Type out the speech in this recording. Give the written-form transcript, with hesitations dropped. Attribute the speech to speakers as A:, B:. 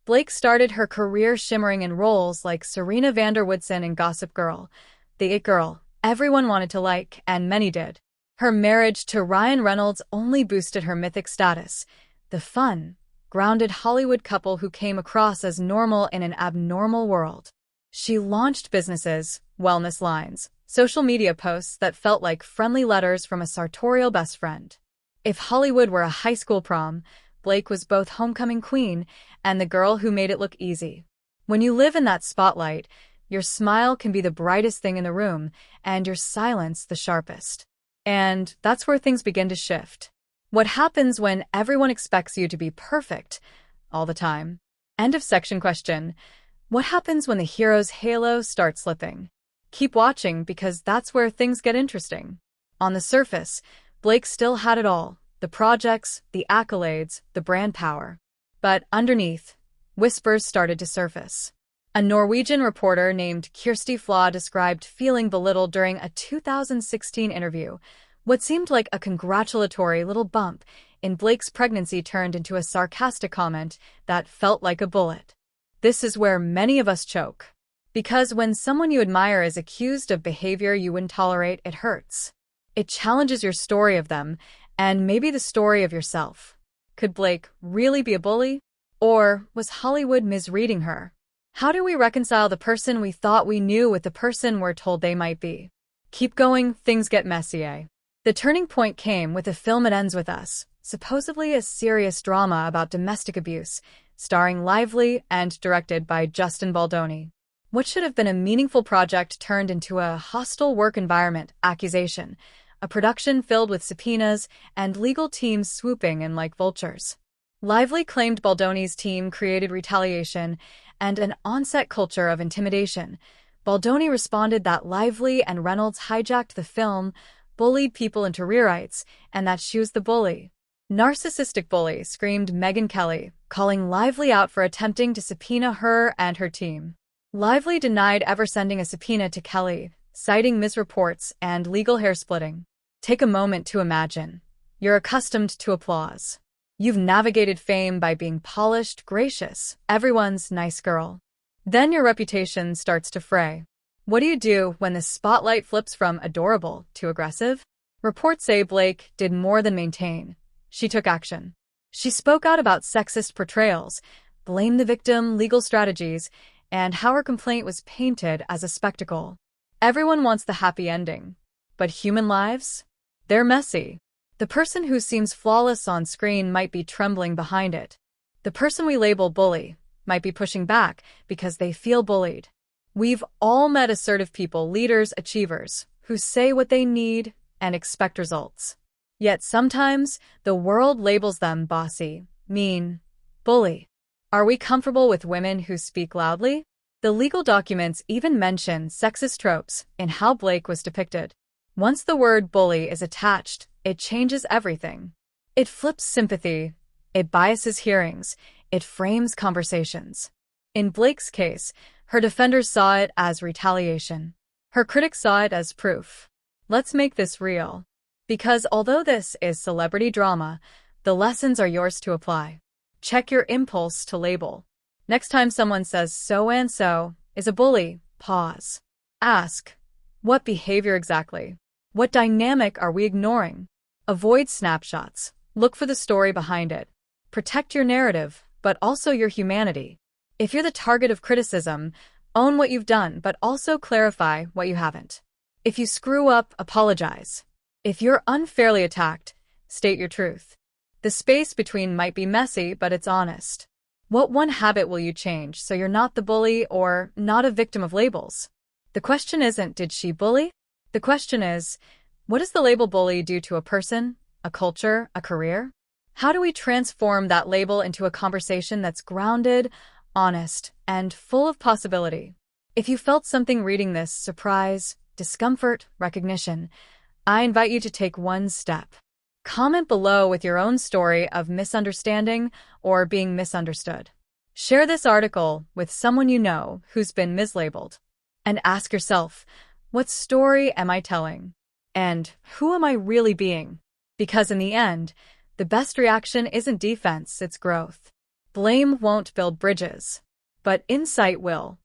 A: Blake started her career shimmering in roles like Serena Woodsen in Gossip Girl, the it girl everyone wanted to like, and many did. Her marriage to Ryan Reynolds only boosted her mythic status, the fun, grounded Hollywood couple who came across as normal in an abnormal world. She launched businesses, wellness lines, social media posts that felt like friendly letters from a sartorial best friend. If Hollywood were a high school prom, Blake was both homecoming queen and the girl who made it look easy. When you live in that spotlight, your smile can be the brightest thing in the room and your silence the sharpest. And that's where things begin to shift. What happens when everyone expects you to be perfect all the time? End of section question. What happens when the hero's halo starts slipping? Keep watching because that's where things get interesting. On the surface, Blake still had it all: the projects, the accolades, the brand power. But underneath, whispers started to surface. A Norwegian reporter named Kirsti Flaw described feeling belittled during a 2016 interview. What seemed like a congratulatory little bump in Blake's pregnancy turned into a sarcastic comment that felt like a bullet. This is where many of us choke. Because when someone you admire is accused of behavior you wouldn't tolerate, it hurts. It challenges your story of them, and maybe the story of yourself. Could Blake really be a bully? Or was Hollywood misreading her? How do we reconcile the person we thought we knew with the person we're told they might be? Keep going, things get messy, eh? The turning point came with the film It Ends With Us, supposedly a serious drama about domestic abuse, starring Lively and directed by Justin Baldoni. What should have been a meaningful project turned into a hostile work environment accusation, a production filled with subpoenas and legal teams swooping in like vultures. Lively claimed Baldoni's team created retaliation and an on-set culture of intimidation. Baldoni responded that Lively and Reynolds hijacked the film, bullied people into rewrites, and that she was the bully. Narcissistic bully, screamed Megyn Kelly, calling Lively out for attempting to subpoena her and her team. Lively denied ever sending a subpoena to Kelly, citing misreports and legal hair-splitting. Take a moment to imagine. You're accustomed to applause. You've navigated fame by being polished, gracious, everyone's nice girl. Then your reputation starts to fray. What do you do when the spotlight flips from adorable to aggressive? Reports say Blake did more than maintain. She took action. She spoke out about sexist portrayals, blamed the victim, legal strategies, and how her complaint was painted as a spectacle. Everyone wants the happy ending. But human lives? They're messy. The person who seems flawless on screen might be trembling behind it. The person we label bully might be pushing back because they feel bullied. We've all met assertive people, leaders, achievers, who say what they need and expect results. Yet sometimes the world labels them bossy, mean, bully. Are we comfortable with women who speak loudly? The legal documents even mention sexist tropes in how Blake was depicted. Once the word bully is attached, it changes everything. It flips sympathy, it biases hearings, it frames conversations. In Blake's case, her defenders saw it as retaliation. Her critics saw it as proof. Let's make this real. Because although this is celebrity drama, the lessons are yours to apply. Check your impulse to label. Next time someone says so-and-so is a bully, pause. Ask, what behavior exactly? What dynamic are we ignoring? Avoid snapshots. Look for the story behind it. Protect your narrative, but also your humanity. If you're the target of criticism, own what you've done, but also clarify what you haven't. If you screw up, apologize. If you're unfairly attacked, state your truth. The space between might be messy, but it's honest. What one habit will you change so you're not the bully or not a victim of labels? The question isn't, did she bully? The question is, what does the label bully do to a person, a culture, a career? How do we transform that label into a conversation that's grounded, honest, and full of possibility? If you felt something reading this, surprise, discomfort, recognition, I invite you to take one step. Comment below with your own story of misunderstanding or being misunderstood. Share this article with someone you know who's been mislabeled. And ask yourself, what story am I telling? And who am I really being? Because in the end, the best reaction isn't defense, it's growth. Blame won't build bridges, but insight will.